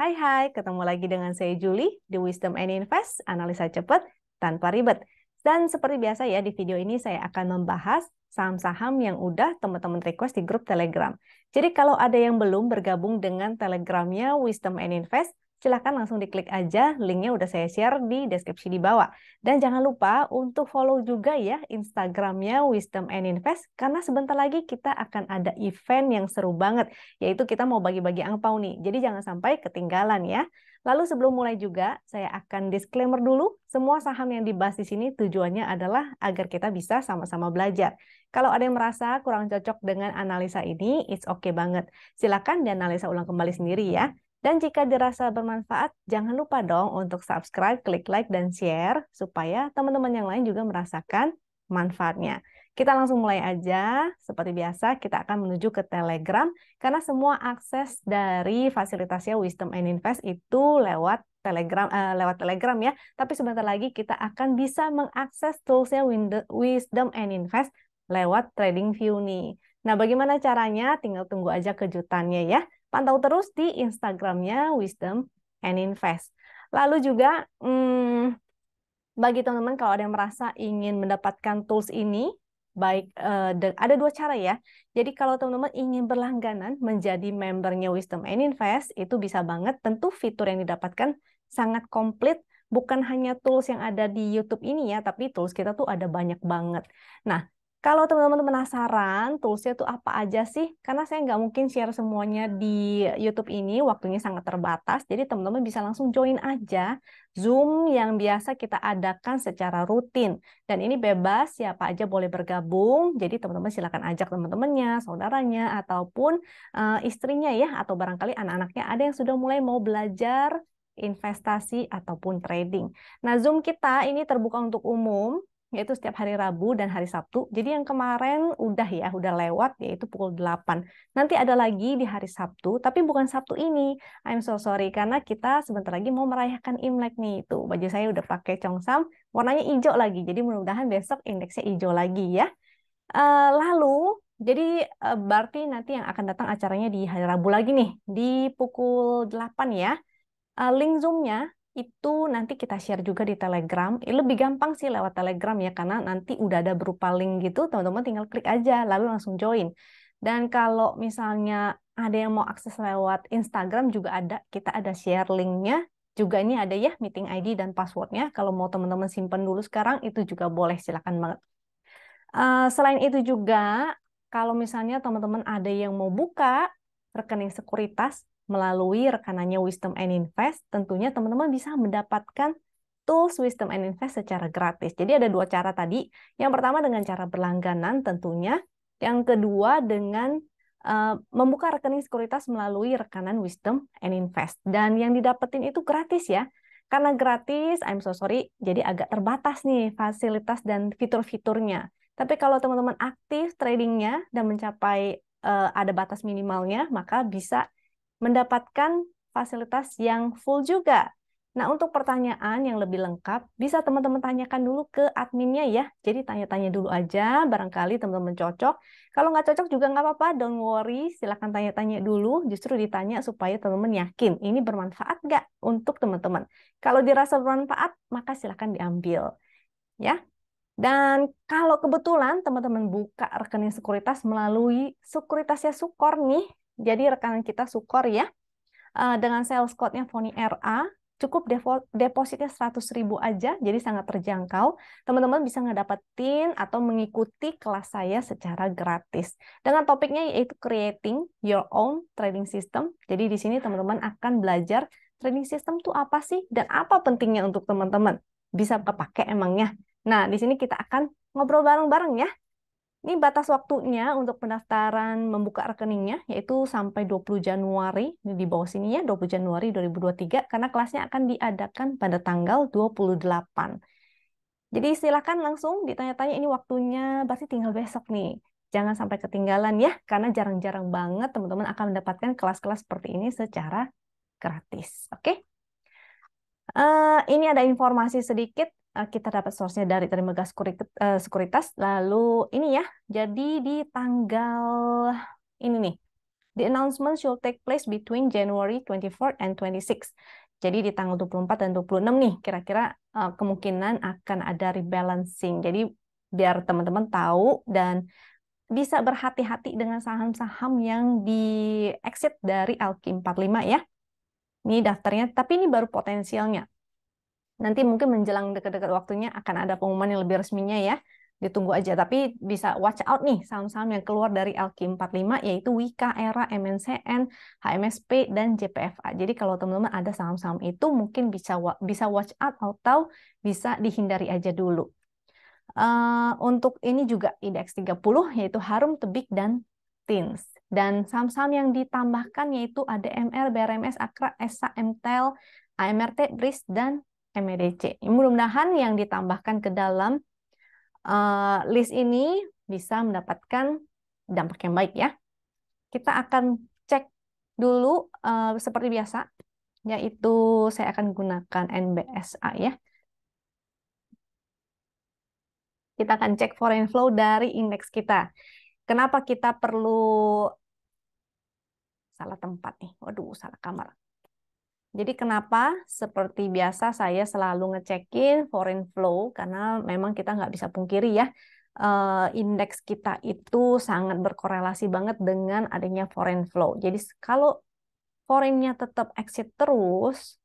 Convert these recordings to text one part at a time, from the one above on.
Hai, ketemu lagi dengan saya Julie di Wisdom and Invest, analisa cepat tanpa ribet. Dan seperti biasa ya, di video ini saya akan membahas saham-saham yang udah teman-teman request di grup Telegram. Jadi kalau ada yang belum bergabung dengan Telegramnya Wisdom and Invest, silahkan langsung diklik aja, linknya udah saya share di deskripsi di bawah. Dan jangan lupa untuk follow juga ya Instagramnya Wisdom and Invest, karena sebentar lagi kita akan ada event yang seru banget, yaitu kita mau bagi-bagi angpau nih. Jadi jangan sampai ketinggalan ya. Lalu sebelum mulai juga, saya akan disclaimer dulu, semua saham yang dibahas di sini tujuannya adalah agar kita bisa sama-sama belajar. Kalau ada yang merasa kurang cocok dengan analisa ini, it's okay banget. Silakan dianalisa ulang kembali sendiri ya. Dan jika dirasa bermanfaat, jangan lupa dong untuk subscribe, klik like, dan share, supaya teman-teman yang lain juga merasakan manfaatnya. Kita langsung mulai aja. Seperti biasa, kita akan menuju ke Telegram, karena semua akses dari fasilitasnya Wisdom and Invest itu lewat Telegram ya. Tapi sebentar lagi kita akan bisa mengakses toolsnya Wisdom and Invest lewat TradingView nih. Nah, bagaimana caranya? Tinggal tunggu aja kejutannya ya. Pantau terus di Instagramnya Wisdom and Invest. Lalu juga, bagi teman-teman kalau ada yang merasa ingin mendapatkan tools ini, baik ada dua cara ya. Jadi kalau teman-teman ingin berlangganan menjadi membernya Wisdom and Invest, itu bisa banget. Tentu fitur yang didapatkan sangat komplit, bukan hanya tools yang ada di YouTube ini ya, tapi tools kita tuh ada banyak banget. Nah, kalau teman-teman penasaran toolsnya tuh apa aja sih, karena saya nggak mungkin share semuanya di YouTube ini, waktunya sangat terbatas, jadi teman-teman bisa langsung join aja Zoom yang biasa kita adakan secara rutin. Dan ini bebas, siapa aja boleh bergabung. Jadi teman-teman silakan ajak teman-temannya, saudaranya, ataupun istrinya ya, atau barangkali anak-anaknya ada yang sudah mulai mau belajar investasi ataupun trading. Nah, Zoom kita ini terbuka untuk umum, yaitu setiap hari Rabu dan hari Sabtu. Jadi yang kemarin udah lewat, yaitu pukul 8. Nanti ada lagi di hari Sabtu, tapi bukan Sabtu ini. I'm so sorry, karena kita sebentar lagi mau merayakan Imlek nih. Tuh, baju saya udah pakai congsam, warnanya hijau lagi. Jadi mudah-mudahan besok indeksnya hijau lagi ya. Lalu, jadi berarti nanti yang akan datang acaranya di hari Rabu lagi nih, di pukul 8 ya. Link Zoom-nya itu nanti kita share juga di Telegram. Lebih gampang sih lewat Telegram ya, karena nanti udah ada berupa link gitu, teman-teman tinggal klik aja, lalu langsung join. Dan kalau misalnya ada yang mau akses lewat Instagram juga ada, kita ada share linknya. Juga ini ada ya, meeting ID dan passwordnya. Kalau mau teman-teman simpen dulu sekarang, itu juga boleh, silakan banget. Selain itu juga, kalau misalnya teman-teman ada yang mau buka rekening sekuritas melalui rekanannya Wisdom and Invest, tentunya teman-teman bisa mendapatkan tools Wisdom and Invest secara gratis. Jadi ada dua cara tadi. Yang pertama dengan cara berlangganan tentunya. Yang kedua dengan membuka rekening sekuritas melalui rekanan Wisdom and Invest. Dan yang didapetin itu gratis ya. Karena gratis, I'm so sorry, jadi agak terbatas nih fasilitas dan fitur-fiturnya. Tapi kalau teman-teman aktif tradingnya dan mencapai ada batas minimalnya, maka bisa mendapatkan fasilitas yang full juga. Nah, untuk pertanyaan yang lebih lengkap, bisa teman-teman tanyakan dulu ke adminnya ya. Jadi tanya-tanya dulu aja, barangkali teman-teman cocok. Kalau nggak cocok juga nggak apa-apa, don't worry. Silahkan tanya-tanya dulu, justru ditanya supaya teman-teman yakin ini bermanfaat nggak untuk teman-teman. Kalau dirasa bermanfaat, maka silahkan diambil. Ya. Dan kalau kebetulan teman-teman buka rekening sekuritas melalui sekuritasnya Sukor nih, jadi rekanan kita Sukor ya, dengan sales code-nya Foni RA, cukup depositnya 100.000 aja, jadi sangat terjangkau. Teman-teman bisa ngedapetin atau mengikuti kelas saya secara gratis. Dengan topiknya yaitu Creating Your Own Trading System. Jadi di sini teman-teman akan belajar trading system itu apa sih dan apa pentingnya untuk teman-teman. Bisa kepake emangnya. Nah, di sini kita akan ngobrol bareng-bareng ya. Ini batas waktunya untuk pendaftaran membuka rekeningnya, yaitu sampai 20 Januari, ini di bawah sini ya, 20 Januari 2023, karena kelasnya akan diadakan pada tanggal 28. Jadi silakan langsung ditanya-tanya, ini waktunya berarti tinggal besok nih. Jangan sampai ketinggalan ya, karena jarang-jarang banget teman-teman akan mendapatkan kelas-kelas seperti ini secara gratis. Oke? Ini ada informasi sedikit, kita dapat source-nya dari Trimegah Sekuritas. Lalu ini ya, jadi di tanggal ini nih, The announcement should take place between January 24 and 26. Jadi di tanggal 24 dan 26 nih, kira-kira kemungkinan akan ada rebalancing. Jadi biar teman-teman tahu dan bisa berhati-hati dengan saham-saham yang di exit dari LQ45 ya. Ini daftarnya, tapi ini baru potensialnya. Nanti mungkin menjelang dekat-dekat waktunya akan ada pengumuman yang lebih resminya ya. Ditunggu aja, tapi bisa watch out nih saham-saham yang keluar dari LQ45 yaitu Wika, Era, MNCN, HMSP, dan JPFA. Jadi kalau teman-teman ada saham-saham itu mungkin bisa watch out atau bisa dihindari aja dulu. Untuk ini juga indeks 30 yaitu Harum, Tebik, dan Tins. Dan saham-saham yang ditambahkan yaitu ADMR, BRMS, Akra, ESA, MTEL, AMRT, BRIS, dan MEDC. Mudah-mudahan yang ditambahkan ke dalam list ini bisa mendapatkan dampak yang baik ya. Kita akan cek dulu seperti biasa, yaitu saya akan gunakan NBSA ya. Kita akan cek foreign flow dari indeks kita. Kenapa kita perlu salah tempat nih? Waduh, salah kamar. Jadi kenapa seperti biasa saya selalu ngecekin foreign flow karena memang kita nggak bisa pungkiri ya indeks kita itu sangat berkorelasi banget dengan adanya foreign flow. Jadi kalau foreign-nya tetap exit terus,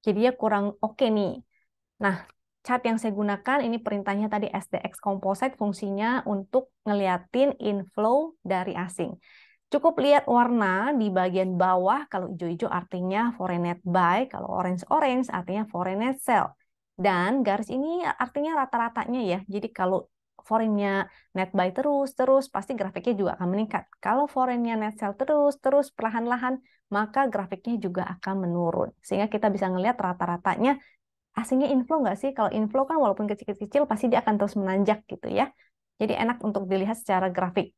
jadi ya kurang oke nih. Nah, chart yang saya gunakan ini perintahnya tadi SDX Composite, fungsinya untuk ngeliatin inflow dari asing. Cukup lihat warna di bagian bawah, kalau hijau-hijau artinya foreign net buy, kalau orange-orange artinya foreign net sell. Dan garis ini artinya rata-ratanya ya, jadi kalau foreign-nya net buy terus, pasti grafiknya juga akan meningkat. Kalau foreign-nya net sell terus, perlahan-lahan, maka grafiknya juga akan menurun. Sehingga kita bisa ngelihat rata-ratanya, asingnya inflow nggak sih? Kalau inflow kan walaupun kecil-kecil, pasti dia akan terus menanjak gitu ya. Jadi enak untuk dilihat secara grafik.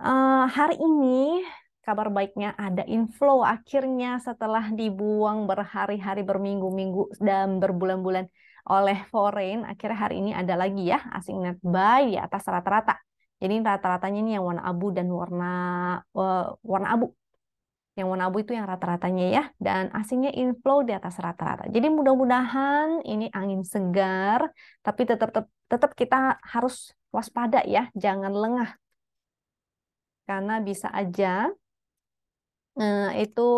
Hari ini kabar baiknya ada inflow akhirnya setelah dibuang berhari-hari, berminggu-minggu, dan berbulan-bulan oleh foreign. Akhirnya hari ini ada lagi ya asing net buy di atas rata-rata. Jadi rata-ratanya ini yang warna abu dan warna abu. Yang warna abu itu yang rata-ratanya ya. Dan asingnya inflow di atas rata-rata. Jadi mudah-mudahan ini angin segar. Tapi tetap kita harus waspada ya. Jangan lengah. Karena bisa aja itu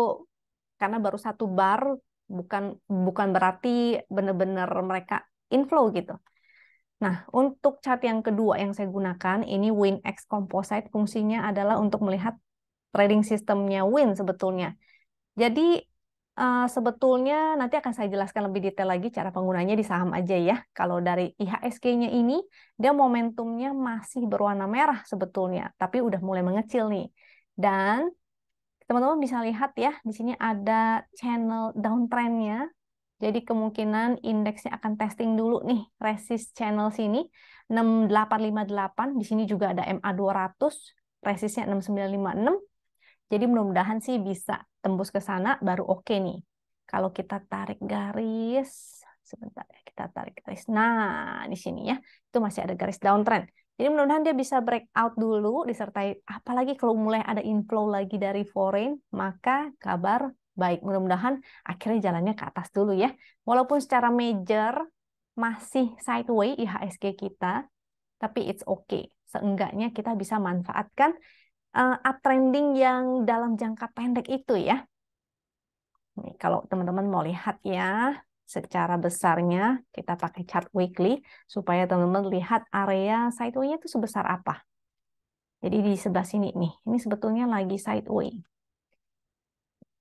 karena baru satu bar bukan berarti benar-benar mereka inflow gitu. Nah, untuk chart yang kedua yang saya gunakan ini WinX Composite, fungsinya adalah untuk melihat trading sistemnya Win sebetulnya. Jadi sebetulnya nanti akan saya jelaskan lebih detail lagi cara penggunanya di saham aja ya. Kalau dari IHSG-nya ini, dia momentumnya masih berwarna merah sebetulnya, tapi udah mulai mengecil nih. Dan teman-teman bisa lihat ya, di sini ada channel downtrend-nya. Jadi kemungkinan indeksnya akan testing dulu nih, resist channel sini, 6858. Di sini juga ada MA200, resistnya 6956. Jadi mudah-mudahan sih bisa tembus ke sana baru oke nih. Kalau kita tarik garis, sebentar ya, kita tarik garis. Nah, di sini ya, itu masih ada garis downtrend. Jadi mudah-mudahan dia bisa breakout dulu, disertai apalagi kalau mulai ada inflow lagi dari foreign, maka kabar baik. Mudah-mudahan akhirnya jalannya ke atas dulu ya. Walaupun secara major masih sideways IHSG kita, tapi it's okay. Seenggaknya kita bisa manfaatkan uptrending yang dalam jangka pendek itu ya. Nih, kalau teman-teman mau lihat ya, secara besarnya kita pakai chart weekly supaya teman-teman lihat area sideways-nya itu sebesar apa. Jadi di sebelah sini nih, ini sebetulnya lagi sideways.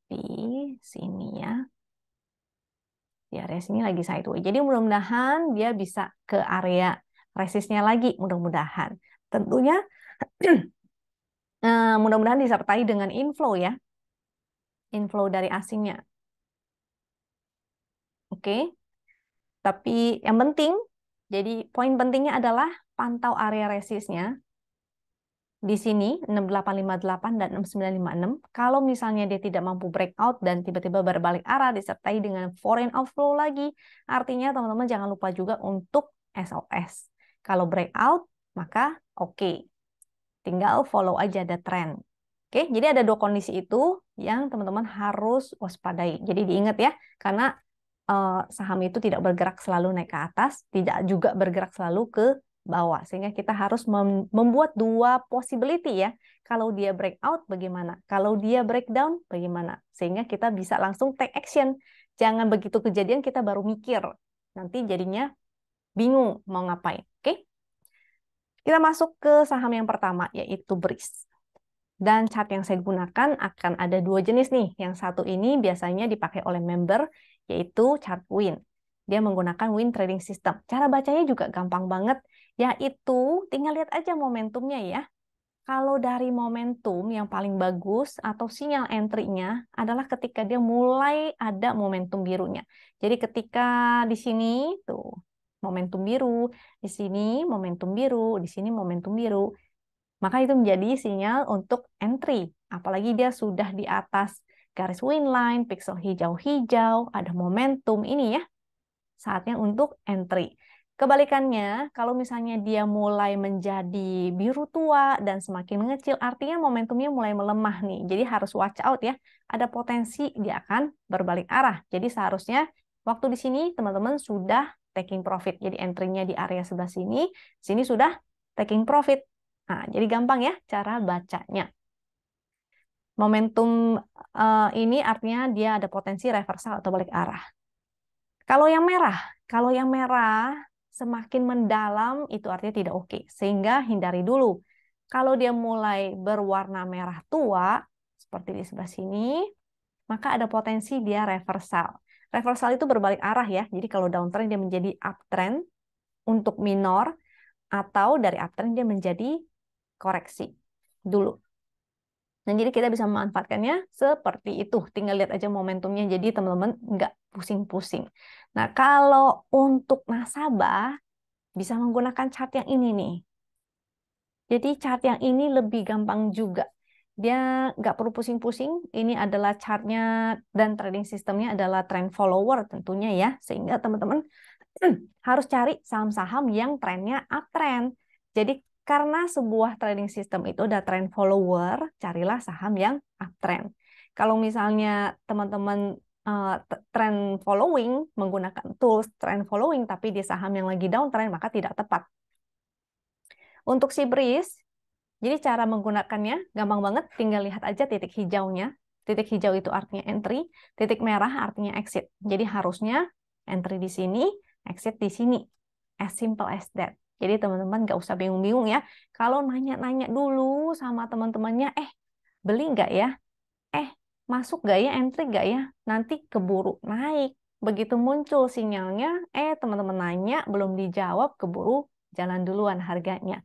Di sini ya. Di area sini lagi sideways. Jadi mudah-mudahan dia bisa ke area resistnya lagi, mudah-mudahan. Tentunya mudah-mudahan disertai dengan inflow ya. Inflow dari asingnya. Oke. Tapi yang penting, jadi poin pentingnya adalah pantau area resistnya. Di sini 6858 dan 6956. Kalau misalnya dia tidak mampu breakout dan tiba-tiba berbalik arah disertai dengan foreign outflow lagi, artinya teman-teman jangan lupa juga untuk SOS. Kalau breakout, maka oke. Tinggal follow aja the trend. Oke, jadi ada dua kondisi itu yang teman-teman harus waspadai. Jadi diingat ya, karena saham itu tidak bergerak selalu naik ke atas, tidak juga bergerak selalu ke bawah. Sehingga kita harus membuat dua possibility ya. Kalau dia breakout bagaimana? Kalau dia breakdown bagaimana? Sehingga kita bisa langsung take action. Jangan begitu kejadian kita baru mikir. Nanti jadinya bingung mau ngapain. Oke? Kita masuk ke saham yang pertama, yaitu BRIS. Dan chart yang saya gunakan akan ada dua jenis nih. Yang satu ini biasanya dipakai oleh member, yaitu chart WIN. Dia menggunakan WIN trading system. Cara bacanya juga gampang banget, yaitu tinggal lihat aja momentumnya ya. Kalau dari momentum yang paling bagus atau sinyal entry-nya adalah ketika dia mulai ada momentum birunya. Jadi ketika di sini tuh momentum biru, di sini momentum biru, di sini momentum biru, maka itu menjadi sinyal untuk entry. Apalagi dia sudah di atas garis win line, pixel hijau-hijau, ada momentum ini ya, saatnya untuk entry. Kebalikannya, kalau misalnya dia mulai menjadi biru tua dan semakin mengecil, artinya momentumnya mulai melemah nih. Jadi harus watch out ya, ada potensi dia akan berbalik arah. Jadi seharusnya waktu di sini teman-teman sudah taking profit. Jadi entry-nya di area sebelah sini sudah taking profit. Nah, jadi gampang ya cara bacanya. Momentum ini artinya dia ada potensi reversal atau balik arah. Kalau yang merah semakin mendalam itu artinya tidak oke, sehingga hindari dulu. Kalau dia mulai berwarna merah tua, seperti di sebelah sini, maka ada potensi dia reversal. Reversal itu berbalik arah ya, jadi kalau downtrend dia menjadi uptrend untuk minor, atau dari uptrend dia menjadi koreksi dulu. Dan jadi kita bisa memanfaatkannya seperti itu. Tinggal lihat aja momentumnya, jadi teman-teman nggak pusing-pusing. Nah, kalau untuk nasabah, bisa menggunakan chart yang ini nih. Jadi chart yang ini lebih gampang juga. Dia nggak perlu pusing-pusing. Ini adalah chartnya dan trading sistemnya adalah trend follower tentunya ya. Sehingga teman-teman harus cari saham-saham yang trennya uptrend. Jadi karena sebuah trading system itu ada trend follower, carilah saham yang uptrend. Kalau misalnya teman-teman trend following menggunakan tools trend following tapi di saham yang lagi downtrend, maka tidak tepat. Untuk si BRIS, jadi cara menggunakannya gampang banget, tinggal lihat aja titik hijaunya. Titik hijau itu artinya entry, titik merah artinya exit. Jadi harusnya entry di sini, exit di sini. As simple as that. Jadi teman-teman nggak usah bingung-bingung ya. Kalau nanya-nanya dulu sama teman-temannya, beli nggak ya? Masuk nggak ya? Entry nggak ya? Nanti keburu naik. Begitu muncul sinyalnya, teman-teman nanya, belum dijawab, keburu jalan duluan harganya.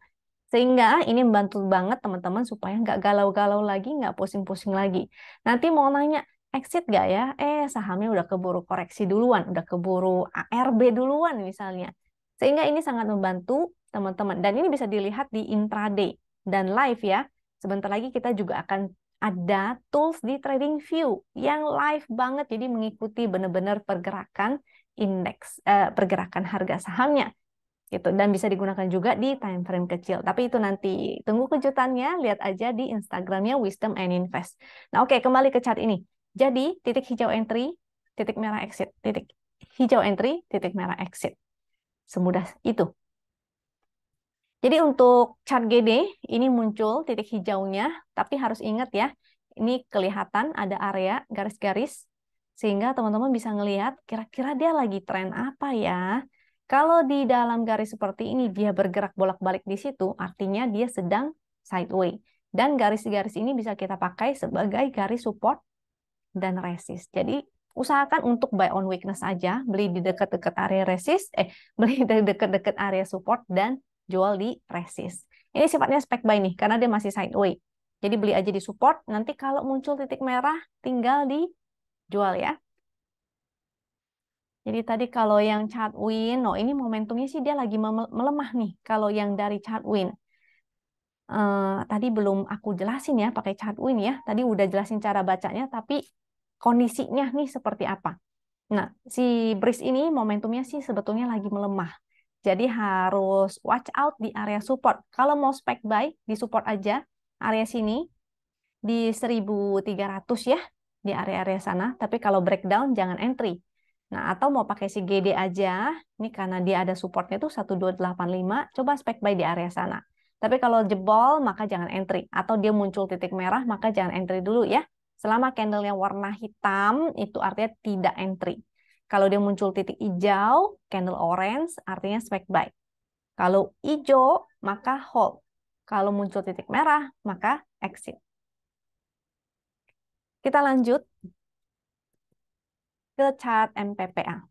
Sehingga ini membantu banget teman-teman supaya nggak galau-galau lagi, nggak pusing-pusing lagi. Nanti mau nanya, exit nggak ya? Sahamnya udah keburu koreksi duluan, udah keburu ARB duluan misalnya. Sehingga ini sangat membantu teman-teman. Dan ini bisa dilihat di intraday dan live ya. Sebentar lagi kita juga akan ada tools di TradingView yang live banget. Jadi mengikuti benar-benar pergerakan indeks, pergerakan harga sahamnya gitu, dan bisa digunakan juga di time frame kecil. Tapi itu nanti tunggu kejutannya, lihat aja di Instagramnya Wisdom and Invest. Nah, oke, kembali ke chart ini. Jadi titik hijau entry, titik merah exit, titik hijau entry, titik merah exit. Semudah itu. Jadi untuk chart GD ini muncul titik hijaunya, tapi harus ingat ya, ini kelihatan ada area garis-garis sehingga teman-teman bisa ngelihat kira-kira dia lagi tren apa ya. Kalau di dalam garis seperti ini dia bergerak bolak-balik di situ, artinya dia sedang sideways. Dan garis-garis ini bisa kita pakai sebagai garis support dan resist. Jadi usahakan untuk buy on weakness aja, beli di dekat-dekat area resist, beli di dekat-dekat area support dan jual di resist. Ini sifatnya spec buy nih, karena dia masih sideways. Jadi beli aja di support, nanti kalau muncul titik merah tinggal dijual ya. Jadi tadi kalau yang chart win, ini momentumnya sih dia lagi melemah nih. Kalau yang dari chart win, tadi belum aku jelasin ya pakai chart win ya. Tadi udah jelasin cara bacanya, tapi kondisinya nih seperti apa. Nah, si BRIS ini momentumnya sih sebetulnya lagi melemah. Jadi harus watch out di area support. Kalau mau spec buy, di support aja area sini. di 1300 ya, di area-area sana. Tapi kalau breakdown jangan entry. Nah, atau mau pakai si GD aja, ini karena dia ada supportnya tuh 1285, coba spek buy di area sana. Tapi kalau jebol, maka jangan entry. Atau dia muncul titik merah, maka jangan entry dulu ya. Selama candlenya warna hitam, itu artinya tidak entry. Kalau dia muncul titik hijau, candle orange, artinya spek buy. Kalau hijau, maka hold. Kalau muncul titik merah, maka exit. Kita lanjut ke chart MPPA.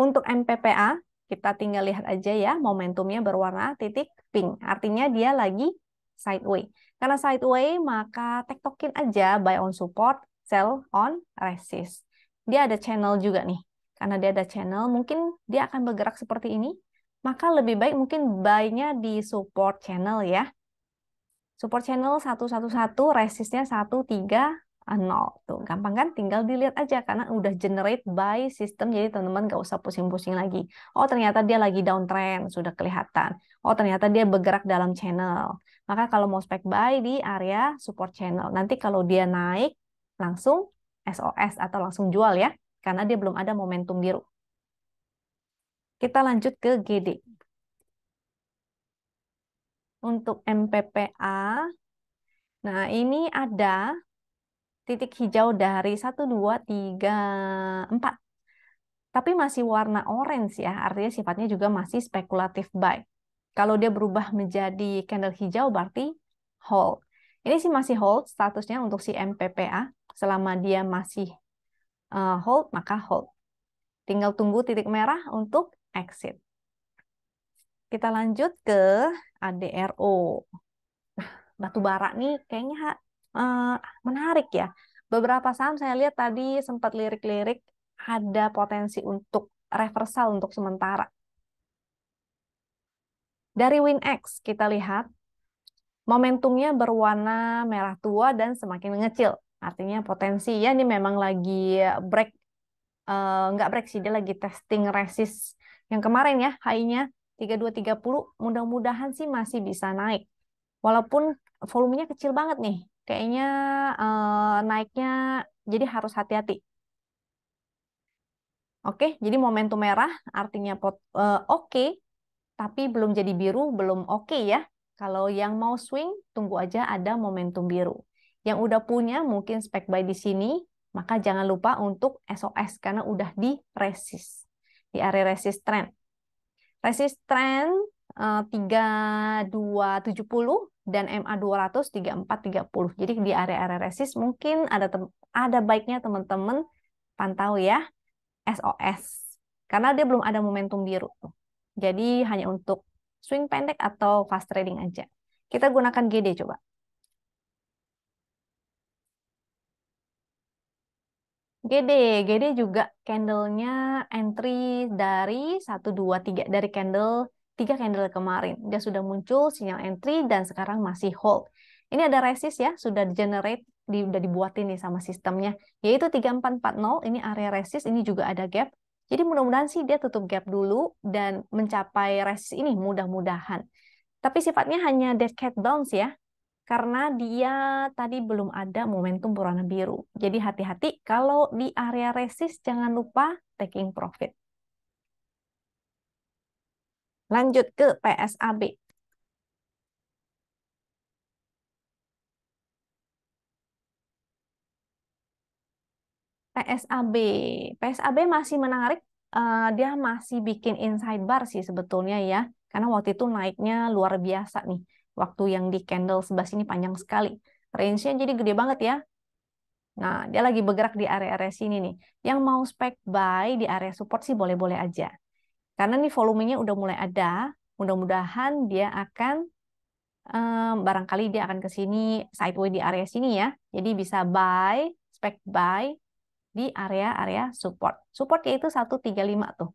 Untuk MPPA, kita tinggal lihat aja ya, momentumnya berwarna titik pink. Artinya dia lagi sideways. Karena sideways, maka tektokin aja buy on support, sell on resist. Dia ada channel juga nih. Karena dia ada channel, mungkin dia akan bergerak seperti ini. Maka lebih baik mungkin buy-nya di support channel ya. Support channel 111, resistnya 130. Tuh, gampang kan? Tinggal dilihat aja karena udah generate by system, jadi teman-teman gak usah pusing-pusing lagi. Oh, ternyata dia lagi downtrend, sudah kelihatan. Oh, ternyata dia bergerak dalam channel. Maka kalau mau spek buy di area support channel. Nanti kalau dia naik, langsung SOS atau langsung jual ya, karena dia belum ada momentum biru. Kita lanjut ke GD. Untuk MPPA, nah ini ada titik hijau dari 1, 2, 3, 4. Tapi masih warna orange ya, artinya sifatnya juga masih spekulatif buy. Kalau dia berubah menjadi candle hijau berarti hold. Ini sih masih hold statusnya untuk si MPPA. Selama dia masih hold, maka hold. Tinggal tunggu titik merah untuk exit. Kita lanjut ke ADRO. Batu bara nih kayaknya menarik ya. Beberapa saham saya lihat tadi sempat lirik-lirik ada potensi untuk reversal untuk sementara. Dari WinX kita lihat momentumnya berwarna merah tua dan semakin mengecil. Artinya potensi ya ini memang lagi break, nggak break sih, dia lagi testing resist yang kemarin ya, high-nya 3230. Mudah-mudahan sih masih bisa naik. Walaupun volumenya kecil banget nih, kayaknya naiknya jadi harus hati-hati. Oke, jadi momentum merah artinya oke, tapi belum jadi biru, belum oke ya. Kalau yang mau swing, tunggu aja ada momentum biru. Yang udah punya mungkin spek buy di sini, maka jangan lupa untuk SOS karena udah di resist, di area resist trend. Resist trend 3270 dan MA 200 3430. Jadi di area-area resist mungkin ada baiknya teman-teman pantau ya SOS. Karena dia belum ada momentum biru. Jadi hanya untuk swing pendek atau fast trading aja. Kita gunakan GD coba. GD juga candlenya entry dari 1, 2, 3. Dari tiga candle kemarin. Dia sudah muncul sinyal entry dan sekarang masih hold. Ini ada resist ya, sudah generate, udah dibuatin nih sama sistemnya. Yaitu 3440, ini area resist, ini juga ada gap. Jadi mudah-mudahan sih dia tutup gap dulu dan mencapai resist ini mudah-mudahan. Tapi sifatnya hanya dead cat bounce ya, karena dia tadi belum ada momentum berwarna biru. Jadi hati-hati kalau di area resist jangan lupa taking profit. Lanjut ke PSAB. PSAB. PSAB masih menarik. Dia masih bikin inside bar sih sebetulnya ya. Karena waktu itu naiknya luar biasa nih. Waktu yang di candle sebelah sini panjang sekali. Range-nya jadi gede banget ya. Nah, dia lagi bergerak di area-area sini nih. Yang mau spek buy di area support sih boleh-boleh aja. Karena nih volumenya udah mulai ada. Mudah-mudahan dia akan barangkali dia akan ke sini sideways di area sini ya. Jadi bisa buy, spek buy di area-area support. Support yaitu 135 tuh.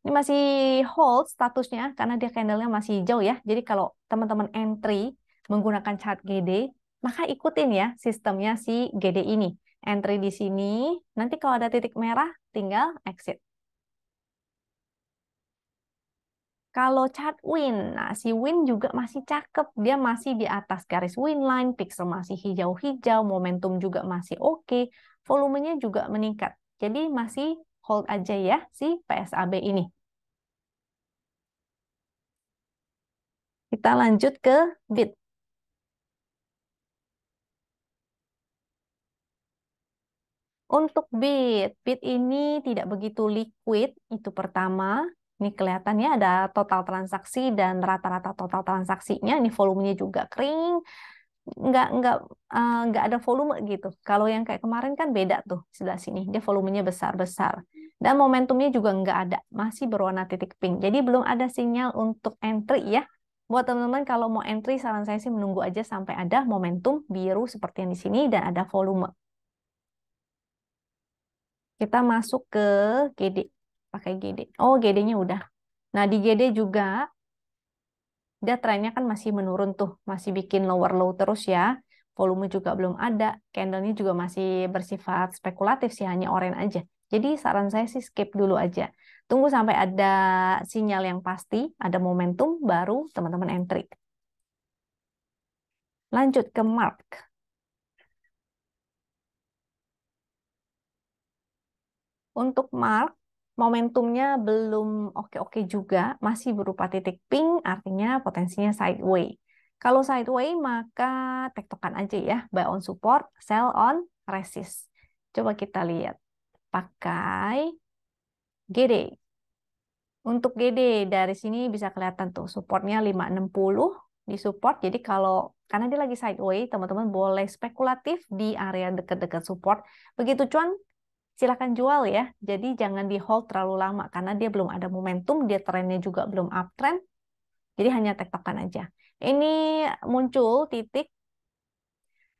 Ini masih hold statusnya karena dia candlenya masih hijau ya. Jadi kalau teman-teman entry menggunakan chart GD, maka ikutin ya sistemnya si GD ini. Entry di sini, nanti kalau ada titik merah tinggal exit. Kalau chart win, nah si win juga masih cakep, dia masih di atas garis win line, pixel masih hijau-hijau, momentum juga masih oke, volumenya juga meningkat. Jadi masih hold aja ya si PSAB ini. Kita lanjut ke BIT. Untuk BIT ini tidak begitu liquid, itu pertama. Ini kelihatannya ada total transaksi dan rata-rata total transaksinya. Ini volumenya juga kering, nggak ada volume gitu. Kalau yang kayak kemarin kan beda tuh sebelah sini, dia volumenya besar-besar. Dan momentumnya juga nggak ada, masih berwarna titik pink. Jadi belum ada sinyal untuk entry ya. Buat teman-teman kalau mau entry, saran saya sih menunggu aja sampai ada momentum biru seperti yang di sini dan ada volume. Kita masuk ke GD. Pakai GD. Oh, GD-nya udah. Nah, di GD juga dia trennya kan masih menurun tuh. Masih bikin lower low terus ya. Volume juga belum ada. Candle-nya juga masih bersifat spekulatif sih, hanya orange aja. Jadi saran saya sih skip dulu aja. Tunggu sampai ada sinyal yang pasti, ada momentum, baru teman-teman entry. Lanjut ke mark. Untuk mark, momentumnya belum oke-oke juga, masih berupa titik pink, artinya potensinya sideway. Kalau sideway, maka tektokan aja ya, buy on support, sell on resist. Coba kita lihat, pakai GD. Untuk GD, dari sini bisa kelihatan tuh, supportnya 560 di support, jadi karena dia lagi sideway, teman-teman boleh spekulatif di area dekat-dekat support. Begitu cuan, silakan jual ya. Jadi jangan di hold terlalu lama karena dia belum ada momentum, dia trennya juga belum uptrend. Jadi hanya tektokan aja. Ini muncul titik.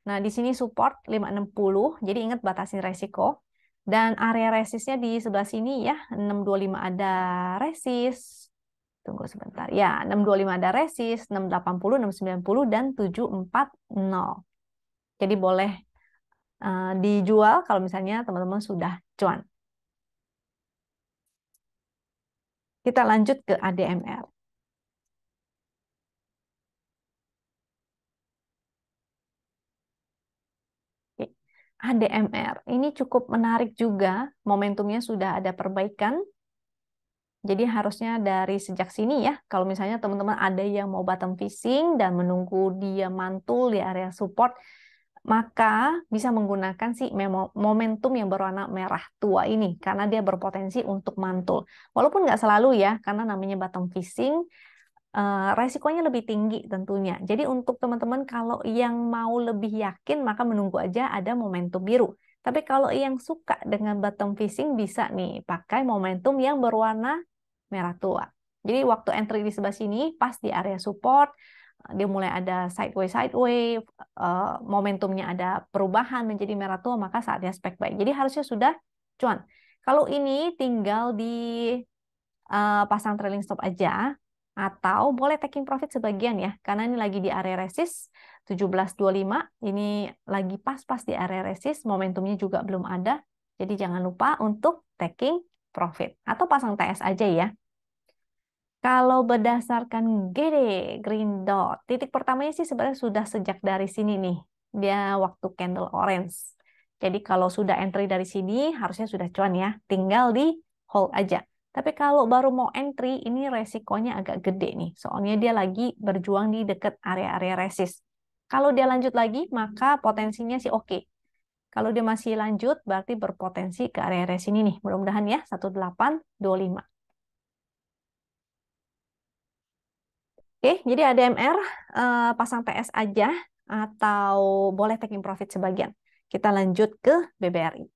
Nah, di sini support 560. Jadi ingat batasin resiko. Dan area resistnya di sebelah sini ya, 625 ada resist. Tunggu sebentar. Ya, 625 ada resist, 680, 690 dan 740. Jadi boleh dijual kalau misalnya teman-teman sudah cuan. Kita lanjut ke ADMR. Oke. ADMR ini cukup menarik juga, momentumnya sudah ada perbaikan. Jadi harusnya dari sejak sini ya, kalau misalnya teman-teman ada yang mau bottom fishing dan menunggu dia mantul di area support, maka bisa menggunakan si momentum yang berwarna merah tua ini, karena dia berpotensi untuk mantul. Walaupun nggak selalu ya, karena namanya bottom fishing, resikonya lebih tinggi tentunya. Jadi untuk teman-teman kalau yang mau lebih yakin maka menunggu aja ada momentum biru. Tapi kalau yang suka dengan bottom fishing bisa nih pakai momentum yang berwarna merah tua. Jadi waktu entry di sebelah sini pas di area support dia mulai ada sideways, momentumnya ada perubahan menjadi merah tua maka saatnya spek buy. Jadi harusnya sudah cuan. Kalau ini tinggal di pasang trailing stop aja atau boleh taking profit sebagian ya karena ini lagi di area resist 1725 ini lagi pas-pas di area resist momentumnya juga belum ada jadi jangan lupa untuk taking profit atau pasang TS aja ya. Kalau berdasarkan GD Green Dot titik pertamanya sih sebenarnya sudah sejak dari sini nih dia waktu candle orange jadi kalau sudah entry dari sini harusnya sudah cuan ya tinggal di hold aja. Tapi kalau baru mau entry, ini resikonya agak gede nih. Soalnya dia lagi berjuang di dekat area-area resist. Kalau dia lanjut lagi, maka potensinya sih oke. Kalau dia masih lanjut, berarti berpotensi ke area resist ini nih. Mudah-mudahan ya, 1825. Oke, jadi ADMR pasang TS aja atau boleh taking profit sebagian. Kita lanjut ke BBRI.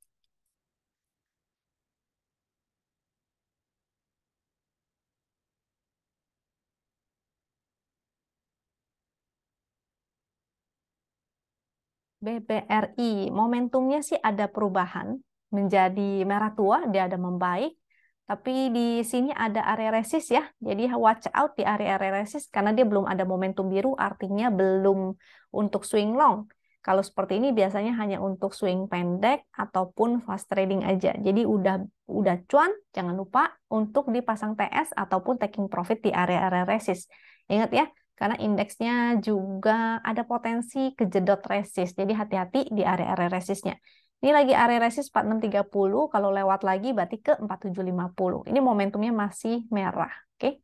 BBRI, momentumnya sih ada perubahan menjadi merah tua, dia ada membaik. Tapi di sini ada area resist ya, jadi watch out di area-area resist karena dia belum ada momentum biru, artinya belum untuk swing long. Kalau seperti ini biasanya hanya untuk swing pendek ataupun fast trading aja. Jadi udah cuan, jangan lupa untuk dipasang TS ataupun taking profit di area-area resist. Ingat ya, karena indeksnya juga ada potensi kejedot resist. Jadi hati-hati di area-area resistnya. Ini lagi area resist 4630, kalau lewat lagi berarti ke 4750. Ini momentumnya masih merah. Oke.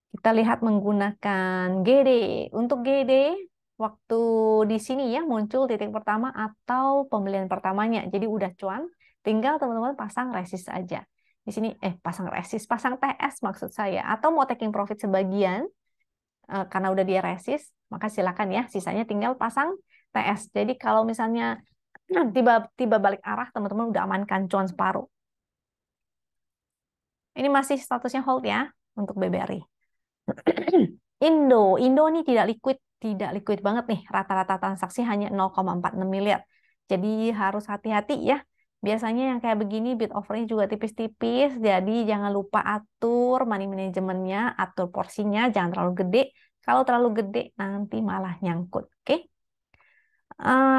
Kita lihat menggunakan GD. Untuk GD, waktu di sini ya muncul titik pertama atau pembelian pertamanya. Jadi udah cuan, tinggal teman-teman pasang resist aja. Di sini pasang resist, pasang TS maksud saya, atau mau taking profit sebagian karena udah di resist, maka silakan ya. Sisanya tinggal pasang TS. Jadi kalau misalnya tiba-tiba balik arah, teman-teman udah amankan cuan separuh. Ini masih statusnya hold ya untuk BBRI. Indo ini tidak liquid banget nih. Rata-rata transaksi hanya 0,46 miliar. Jadi harus hati-hati ya. Biasanya yang kayak begini bid offernya juga tipis-tipis. Jadi jangan lupa atur money manajemennya, atur porsinya, jangan terlalu gede. Kalau terlalu gede nanti malah nyangkut. Oke?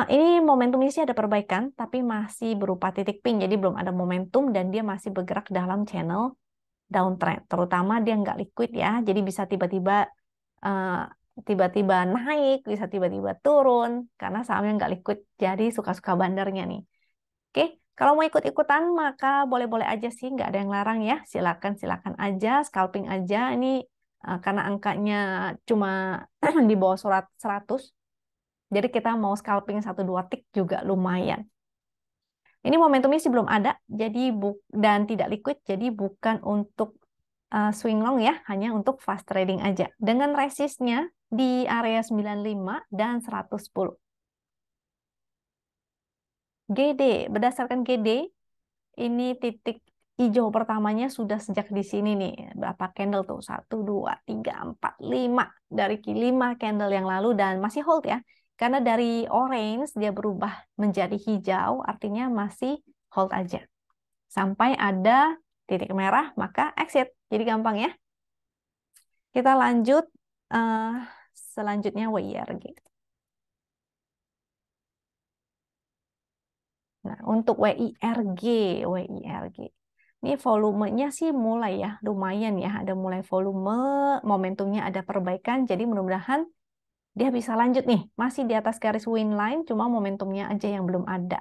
Ini momentumnya sih ada perbaikan, tapi masih berupa titik pink. Jadi belum ada momentum dan dia masih bergerak dalam channel downtrend. Terutama dia nggak liquid ya. Jadi bisa tiba-tiba tiba-tiba naik, bisa tiba-tiba turun, karena sahamnya nggak liquid, jadi suka-suka bandarnya nih. Oke, kalau mau ikut-ikutan, maka boleh-boleh aja sih, nggak ada yang larang ya, silakan aja, scalping aja, ini karena angkanya cuma di bawah surat 100, jadi kita mau scalping 1-2 tick juga lumayan. Ini momentumnya sih belum ada, jadi dan tidak liquid, jadi bukan untuk swing long ya, hanya untuk fast trading aja. Dengan resistnya di area 95 dan 110. GD, berdasarkan GD, ini titik hijau pertamanya sudah sejak di sini nih. Berapa candle tuh? 1, 2, 3, 4, 5. Dari 5 candle yang lalu dan masih hold ya. Karena dari orange dia berubah menjadi hijau, artinya masih hold aja. Sampai ada titik merah, maka exit. Jadi gampang ya. Kita lanjut selanjutnya WIRG. Nah, untuk WIRG. Ini volumenya sih mulai ya, lumayan ya, ada mulai volume, momentumnya ada perbaikan, jadi mudah-mudahan dia bisa lanjut nih, masih di atas garis win line, cuma momentumnya aja yang belum ada.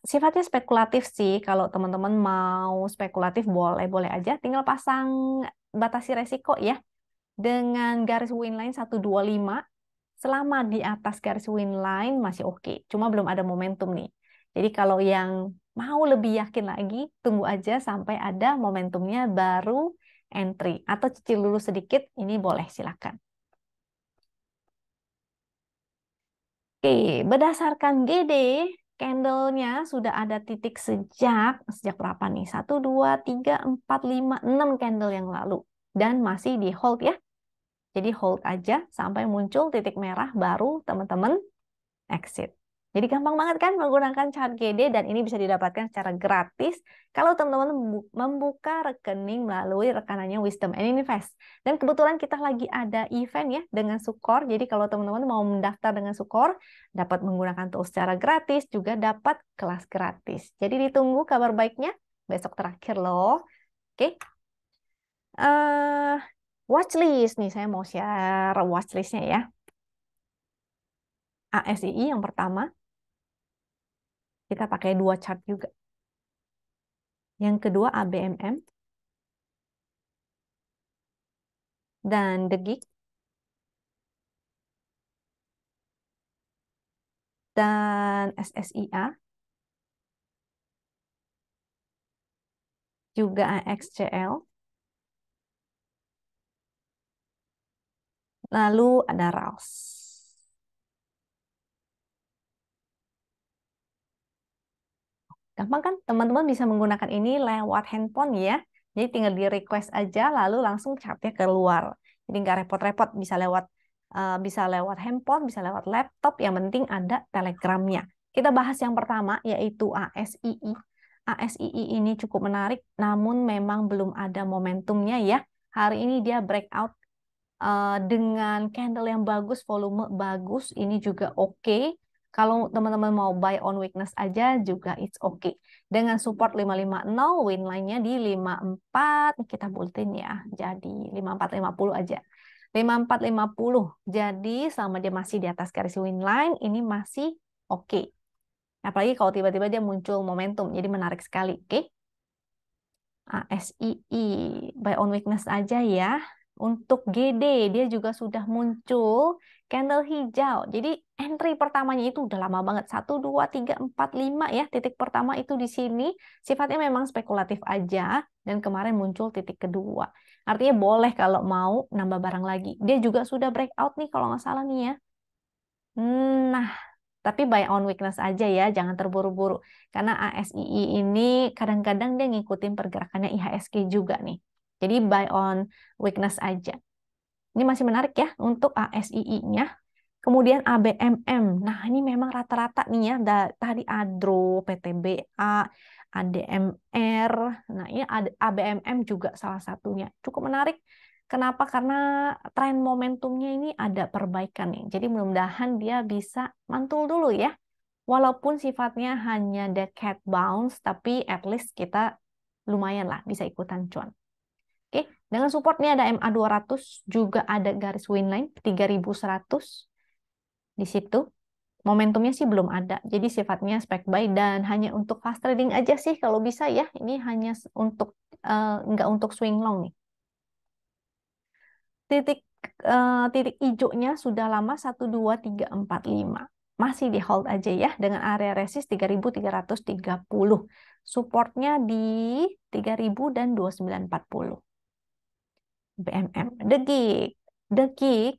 Sifatnya spekulatif sih, kalau teman-teman mau spekulatif boleh-boleh aja, tinggal pasang batasi resiko ya, dengan garis win line 125, selama di atas garis win line masih oke. Cuma belum ada momentum nih. Jadi kalau yang mau lebih yakin lagi, tunggu aja sampai ada momentumnya baru entry. Atau cicil dulu sedikit, ini boleh silakan. Oke, berdasarkan GD, candlenya sudah ada titik sejak berapa nih? 1, 2, 3, 4, 5, 6 candle yang lalu. Dan masih di hold ya. Jadi hold aja sampai muncul titik merah baru teman-teman exit. Jadi gampang banget kan menggunakan chart GD dan ini bisa didapatkan secara gratis kalau teman-teman membuka rekening melalui rekanannya Wisdom and Invest. Dan kebetulan kita lagi ada event ya dengan Sukor. Jadi kalau teman-teman mau mendaftar dengan Sukor, dapat menggunakan tools secara gratis, juga dapat kelas gratis. Jadi ditunggu kabar baiknya besok terakhir loh. Oke. Watchlist nih, saya mau share watchlistnya ya. ASII yang pertama, kita pakai 2 chart juga. Yang kedua ABMM dan The Geek dan SSIA, juga AXCL, lalu ada RALS. Gampang kan? Teman-teman bisa menggunakan ini lewat handphone ya. Jadi tinggal di request aja, lalu langsung chartnya keluar. Jadi nggak repot-repot, bisa lewat handphone, bisa lewat laptop. Yang penting ada telegramnya. Kita bahas yang pertama, yaitu ASII. ASII ini cukup menarik, namun memang belum ada momentumnya ya. Hari ini dia breakout dengan candle yang bagus, volume bagus, ini juga oke. Kalau teman-teman mau buy on weakness aja juga it's okay. Dengan support 550, win line-nya di 54, kita bulletin ya. Jadi 5450 aja. 5450. Jadi selama dia masih di atas garis win line, ini masih oke. Apalagi kalau tiba-tiba dia muncul momentum, jadi menarik sekali, oke? ASII, buy on weakness aja ya. Untuk GD, dia juga sudah muncul candle hijau. Jadi entry pertamanya itu udah lama banget. 1, 2, 3, 4, 5 ya. Titik pertama itu di sini. Sifatnya memang spekulatif aja. Dan kemarin muncul titik kedua. Artinya boleh kalau mau nambah barang lagi. Dia juga sudah breakout nih kalau nggak salah nih ya. Nah, tapi buy on weakness aja ya, jangan terburu-buru. Karena ASII ini kadang-kadang dia ngikutin pergerakannya IHSG juga nih. Jadi buy on weakness aja. Ini masih menarik ya untuk ASII-nya. Kemudian ABMM. Nah, ini memang rata-rata nih ya. Tadi ADRO, PTBA, ADMR. Nah, ini ABMM juga salah satunya. Cukup menarik. Kenapa? Karena tren momentumnya ini ada perbaikan nih. Jadi mudah-mudahan dia bisa mantul dulu ya. Walaupun sifatnya hanya decade bounce, tapi at least kita lumayan lah bisa ikutan cuan. Oke, dengan supportnya ada MA200, juga ada garis win line 3100 di situ. Momentumnya sih belum ada, jadi sifatnya spec buy dan hanya untuk fast trading aja sih kalau bisa ya. Ini hanya untuk nggak untuk swing long nih. Titik hijaunya sudah lama 1, 2, 3, 4, 5. Masih di hold aja ya dengan area resist 3330. Supportnya di 3000 dan 2940. BMM. The Gig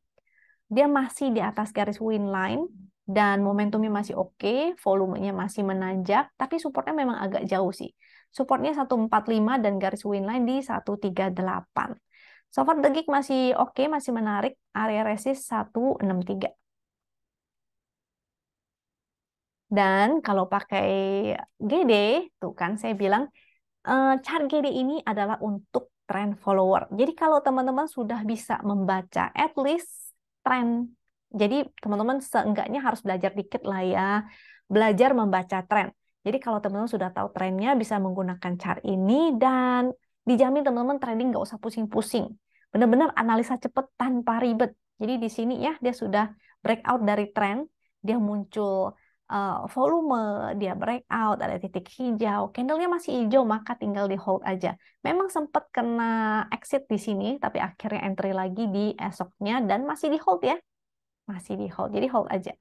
dia masih di atas garis win line dan momentumnya masih oke, volumenya masih menanjak, tapi supportnya memang agak jauh sih. Supportnya 145 dan garis win line di 138. So far The Gig masih oke, masih menarik. Area resist 163. Dan kalau pakai GD, tuh kan saya bilang chart GD ini adalah untuk trend follower. Jadi kalau teman-teman sudah bisa membaca at least trend, jadi teman-teman seenggaknya harus belajar dikit lah ya, belajar membaca trend. Jadi kalau teman-teman sudah tahu trennya, bisa menggunakan chart ini dan dijamin teman-teman trading nggak usah pusing-pusing. Benar-benar analisa cepat tanpa ribet. Jadi di sini ya dia sudah breakout dari trend, dia muncul volume, dia breakout, ada titik hijau, candlenya masih hijau, maka tinggal di hold aja. Memang sempat kena exit di sini, tapi akhirnya entry lagi di esoknya dan masih di hold ya. Masih di hold, jadi hold aja.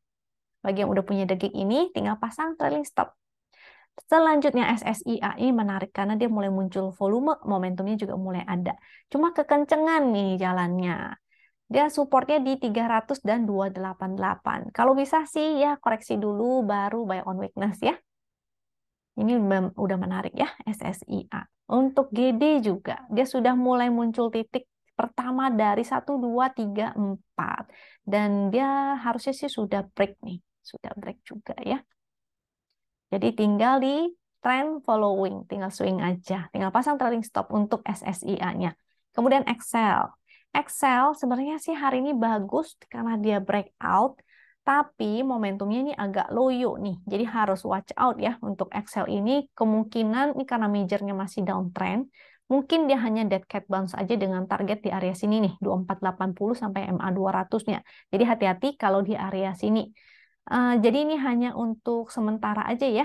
Bagi yang udah punya The Gig ini, tinggal pasang trailing stop. Selanjutnya SSIA ini menarik karena dia mulai muncul volume, momentumnya juga mulai ada. Cuma kekencengan nih jalannya. Dia supportnya di 300 dan 288. Kalau bisa sih ya koreksi dulu baru buy on weakness ya. Ini udah menarik ya SSIA. Untuk GD juga dia sudah mulai muncul titik pertama dari 1, 2, 3, 4. Dan dia harusnya sih sudah break nih. Sudah break juga ya. Jadi tinggal di trend following, tinggal swing aja. Tinggal pasang trailing stop untuk SSIA-nya. Kemudian Excel. Excel sebenarnya sih hari ini bagus karena dia breakout, tapi momentumnya ini agak loyo nih. Jadi harus watch out ya untuk Excel ini. Kemungkinan ini karena majornya masih downtrend, mungkin dia hanya dead cat bounce aja dengan target di area sini nih, 2480 sampai MA 200-nya. Jadi hati-hati kalau di area sini. Jadi ini hanya untuk sementara aja ya.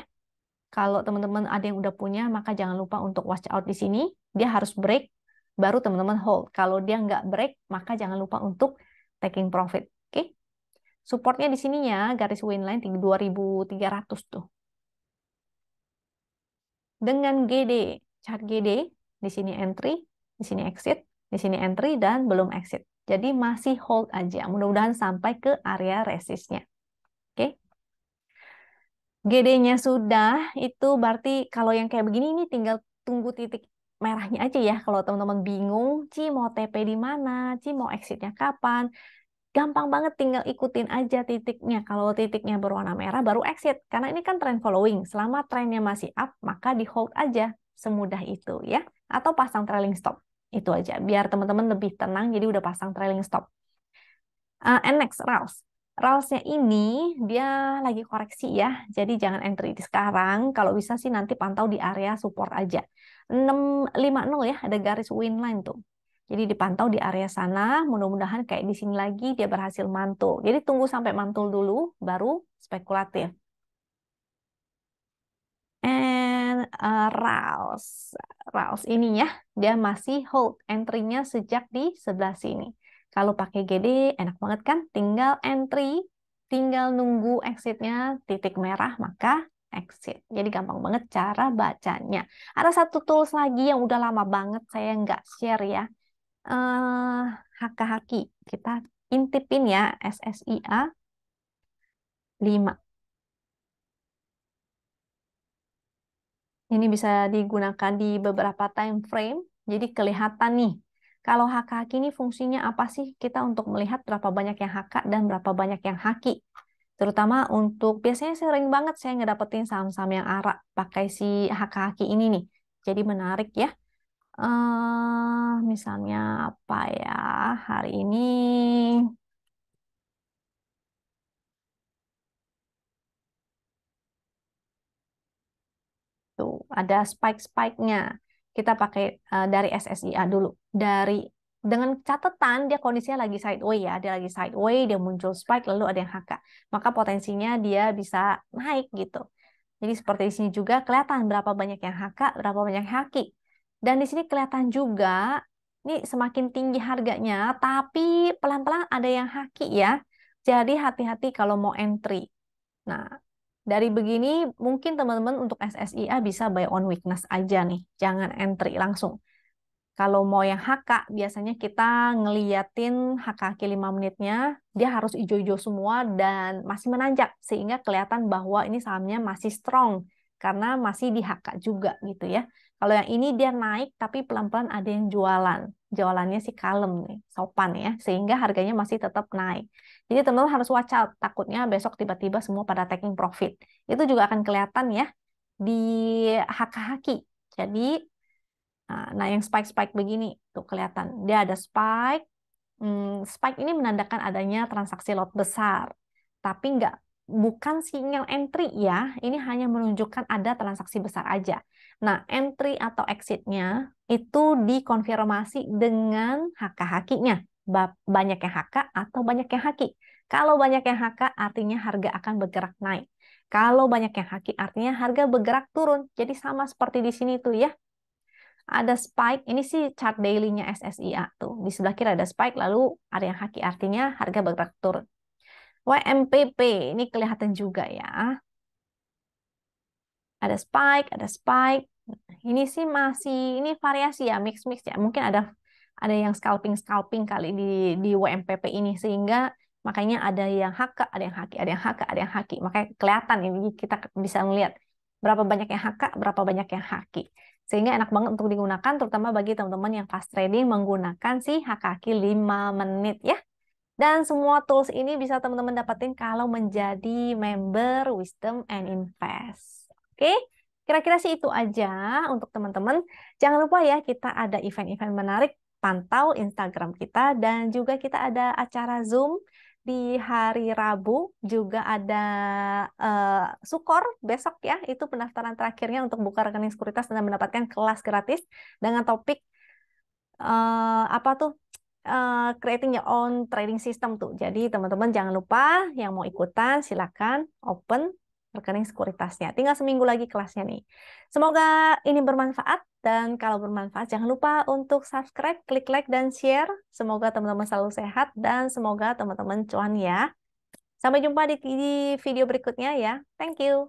Kalau teman-teman ada yang udah punya, maka jangan lupa untuk watch out di sini. Dia harus break, baru teman-teman hold. Kalau dia nggak break, maka jangan lupa untuk taking profit. Oke? Supportnya di sininya, garis win line 2300 tuh. Dengan GD, chart GD, di sini entry, di sini exit, di sini entry, dan belum exit. Jadi masih hold aja. Mudah-mudahan sampai ke area resistnya. Oke? GD-nya sudah, itu berarti kalau yang kayak begini ini tinggal tunggu titik merahnya aja ya. Kalau teman-teman bingung, Ci mau TP di mana, Ci mau exitnya kapan, gampang banget tinggal ikutin aja titiknya. Kalau titiknya berwarna merah baru exit. Karena ini kan trend following. Selama trennya masih up, maka di hold aja. Semudah itu ya. Atau pasang trailing stop. Itu aja, biar teman-teman lebih tenang, jadi udah pasang trailing stop. And next, RALS. RALS-nya ini dia lagi koreksi ya, jadi jangan entry di sekarang. Kalau bisa sih nanti pantau di area support aja. 650 ya, ada garis win line tuh. Jadi dipantau di area sana, mudah-mudahan kayak di sini lagi dia berhasil mantul. Jadi tunggu sampai mantul dulu, baru spekulatif. And RALS. RALS ini ya, dia masih hold entry-nya sejak di sebelah sini. Kalau pakai GD enak banget kan? Tinggal entry, tinggal nunggu exit-nya titik merah, maka exit. Jadi gampang banget cara bacanya. Ada satu tools lagi yang udah lama banget saya nggak share ya. Haka-haki. Kita intipin ya, SSIA 5. Ini bisa digunakan di beberapa time frame, jadi kelihatan nih. Kalau haki ini fungsinya apa sih? Kita untuk melihat berapa banyak yang haka dan berapa banyak yang haki. Terutama untuk, biasanya sering banget saya ngedapetin saham-saham yang ARA pakai si haki ini nih. Jadi menarik ya. Misalnya apa ya, hari ini tuh, ada spike-spike-nya. Kita pakai dari SSIA dulu. Dengan catatan dia kondisinya lagi sideway ya, dia lagi sideway, dia muncul spike lalu ada yang HK. Maka potensinya dia bisa naik gitu. Jadi seperti di sini juga kelihatan berapa banyak yang HK, berapa banyak yang haki. Dan di sini kelihatan juga ini semakin tinggi harganya, tapi pelan-pelan ada yang haki ya. Jadi hati-hati kalau mau entry. Nah, dari begini mungkin teman-teman untuk SSIA bisa buy on weakness aja nih, jangan entry langsung. Kalau mau yang HK, biasanya kita ngeliatin HKQ 5 menitnya, dia harus hijau-hijau semua dan masih menanjak, sehingga kelihatan bahwa ini sahamnya masih strong, karena masih di HK juga gitu ya. Kalau yang ini dia naik, tapi pelan-pelan ada yang jualan. Jualannya sih kalem nih, sopan ya, sehingga harganya masih tetap naik. Jadi teman-teman harus watch out, takutnya besok tiba-tiba semua pada taking profit. Itu juga akan kelihatan ya di HK-HQ. Jadi, nah, yang spike-spike begini tuh kelihatan. Dia ada spike. Spike ini menandakan adanya transaksi lot besar. Tapi bukan sinyal entry ya. Ini hanya menunjukkan ada transaksi besar aja. Nah, entry atau exitnya itu dikonfirmasi dengan HK-HQ-nya. Banyak yang HK atau banyak yang HQ. Kalau banyak yang HK artinya harga akan bergerak naik. Kalau banyak yang HQ artinya harga bergerak turun. Jadi sama seperti di sini tuh ya. Ada spike, ini sih chart daily-nya SSIA tuh. Di sebelah kiri ada spike, lalu ada yang haki, artinya harga bergerak turun. YMPP, ini kelihatan juga ya. Ada spike, ada spike. Ini sih masih, ini variasi ya, mix-mix ya. Mungkin ada yang scalping kali di YMPP ini, sehingga makanya ada yang HK, ada yang haki, ada yang HK, ada yang haki. Makanya kelihatan ini kita bisa melihat berapa banyak yang HK, berapa banyak yang haki. Sehingga enak banget untuk digunakan, terutama bagi teman-teman yang fast trading menggunakan si HKQ 5 menit ya. Dan semua tools ini bisa teman-teman dapetin kalau menjadi member Wisdom and Invest. Oke, kira-kira sih itu aja untuk teman-teman. Jangan lupa ya, kita ada event-event menarik. Pantau Instagram kita dan juga kita ada acara Zoom di hari Rabu, juga ada Sukor besok ya, itu pendaftaran terakhirnya untuk buka rekening sekuritas dan mendapatkan kelas gratis dengan topik apa tuh, creating your own trading system tuh. Jadi teman-teman jangan lupa yang mau ikutan silakan open rekening sekuritasnya. Tinggal seminggu lagi kelasnya nih. Semoga ini bermanfaat, dan kalau bermanfaat jangan lupa untuk subscribe, klik like, dan share. Semoga teman-teman selalu sehat dan semoga teman-teman cuan ya. Sampai jumpa di video berikutnya ya. Thank you.